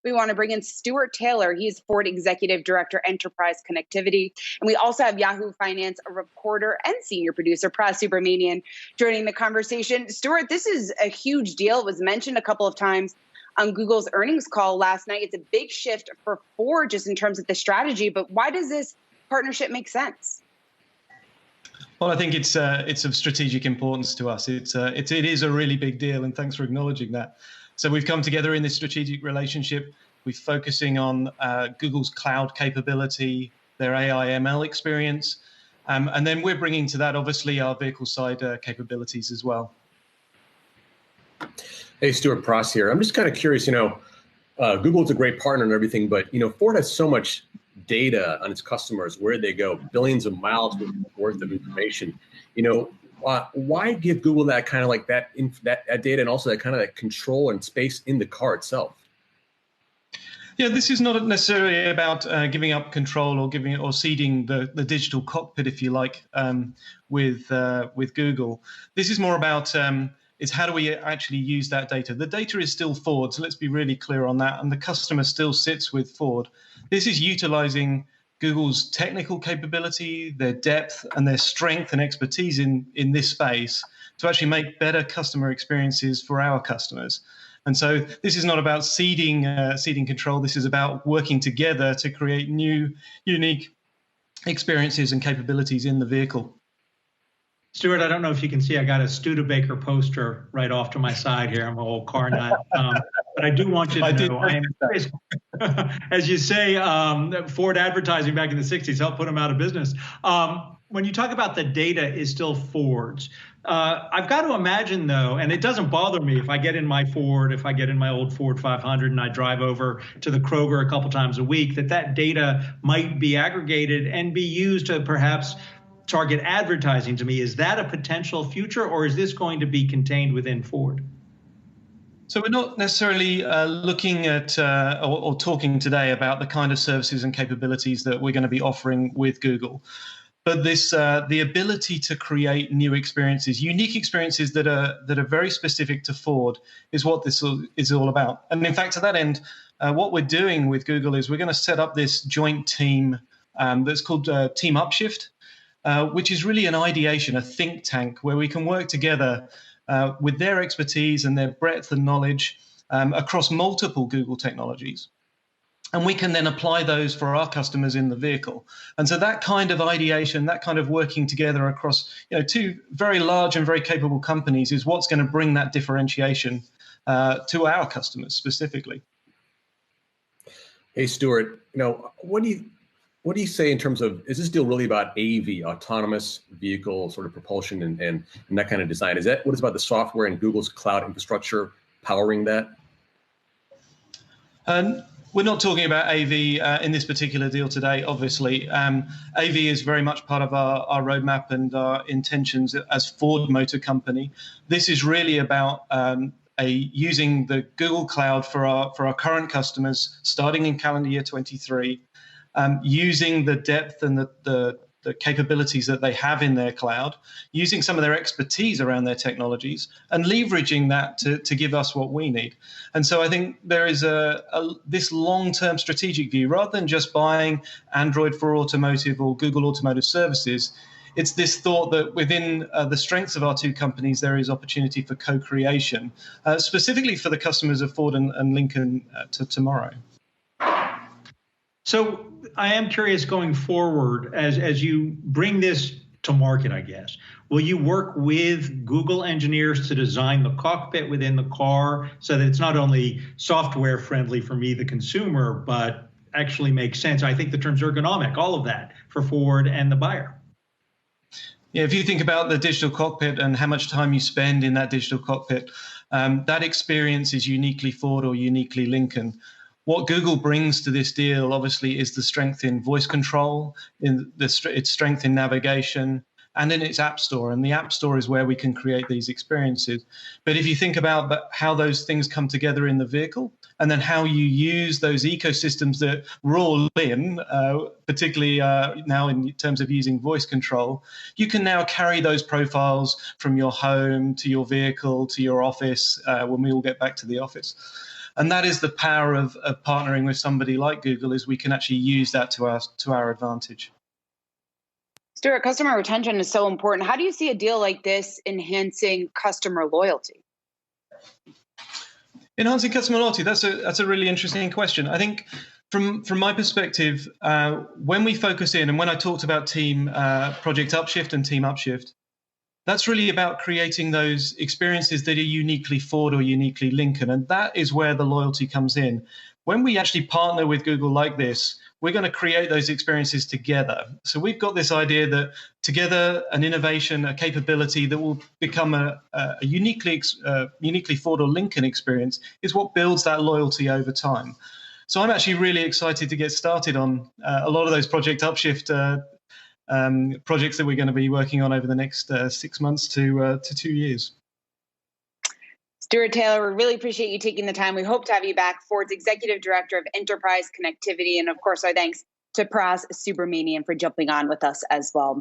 We want to bring in Stuart Taylor. He's Ford Executive Director, Enterprise Connectivity. And we also have Yahoo Finance reporter and senior producer, Pras Subramanian, joining the conversation. Stuart, this is a huge deal. It was mentioned a couple of times on Google's earnings call last night. It's a big shift for Ford just in terms of the strategy. But why does this partnership make sense? Well, I think it's of strategic importance to us. It is a really big deal, and thanks for acknowledging that. So we've come together in this strategic relationship. We're focusing on Google's cloud capability, their AI ML experience, and then we're bringing to that obviously our vehicle side capabilities as well. Hey, Stuart, Pras here. I'm just kind of curious. Google's a great partner and everything, but Ford has so much data on its customers, where they go, billions of miles worth of information. Why give Google that kind of like that data and also that kind of that control and space in the car itself? Yeah, this is not necessarily about giving up control or ceding the digital cockpit, if you like, with Google. This is more about is how do we actually use that data? The data is still Ford, so let's be really clear on that. And the customer still sits with Ford. This is utilizing Google's technical capability, their depth, and their strength and expertise in this space to actually make better customer experiences for our customers. And so this is not about ceding control. This is about working together to create new, unique experiences and capabilities in the vehicle. Stuart, I don't know if you can see, I got a Studebaker poster right off to my side here. I'm an old car nut. But I do want you to know, I am, as you say, Ford advertising back in the 60s helped put them out of business. When you talk about the data is still Ford's, I've got to imagine, though, and it doesn't bother me if I get in my Ford, if I get in my old Ford 500 and I drive over to the Kroger a couple times a week, that data might be aggregated and be used to perhaps target advertising to me. Is that a potential future, or is this going to be contained within Ford? So we're not necessarily looking at or talking today about the kind of services and capabilities that we're going to be offering with Google. But this, the ability to create new experiences, unique experiences that are very specific to Ford, is what this is all about. And in fact, to that end, what we're doing with Google is we're going to set up this joint team that's called Team Upshift, which is really an ideation, a think tank, where we can work together with their expertise and their breadth and knowledge across multiple Google technologies. And we can then apply those for our customers in the vehicle. And so that kind of ideation, that kind of working together across two very large and very capable companies is what's going to bring that differentiation to our customers specifically. Hey, Stuart, what do you say in terms of, is this deal really about AV, autonomous vehicle sort of propulsion and that kind of design? What is about the software and Google's cloud infrastructure powering that? We're not talking about AV in this particular deal today, obviously. AV is very much part of our roadmap and our intentions as Ford Motor Company. This is really about using the Google Cloud for our current customers, starting in calendar year 23, using the depth and the capabilities that they have in their cloud, using some of their expertise around their technologies, and leveraging that to give us what we need. And so I think there is this long-term strategic view, rather than just buying Android for automotive or Google Automotive Services. It's this thought that within the strengths of our two companies, there is opportunity for co-creation, specifically for the customers of Ford and Lincoln tomorrow. So I am curious going forward, as you bring this to market, I guess, will you work with Google engineers to design the cockpit within the car so that it's not only software friendly for me, the consumer, but actually makes sense? I think the terms ergonomic, all of that for Ford and the buyer. Yeah, if you think about the digital cockpit and how much time you spend in that digital cockpit, that experience is uniquely Ford or uniquely Lincoln. What Google brings to this deal, obviously, is the strength in voice control, its strength in navigation, and in its app store. And the app store is where we can create these experiences. But if you think about how those things come together in the vehicle, and then how you use those ecosystems that we're all in, particularly now in terms of using voice control, you can now carry those profiles from your home to your vehicle to your office when we all get back to the office. And that is the power of partnering with somebody like Google, is we can actually use that to our advantage. Stuart, customer retention is so important. How do you see a deal like this enhancing customer loyalty? Enhancing customer loyalty, that's a really interesting question. I think from my perspective, when we focus in, and when I talked about team Project Upshift and Team Upshift, that's really about creating those experiences that are uniquely Ford or uniquely Lincoln. And that is where the loyalty comes in. When we actually partner with Google like this, we're going to create those experiences together. So we've got this idea that together, an innovation, a capability that will become a uniquely Ford or Lincoln experience is what builds that loyalty over time. So I'm actually really excited to get started on a lot of those Project Upshift projects that we're going to be working on over the next 6 months to 2 years. Stuart Taylor, we really appreciate you taking the time. We hope to have you back, Ford's Executive Director of Enterprise Connectivity. And of course, our thanks to Pras Subramanian for jumping on with us as well.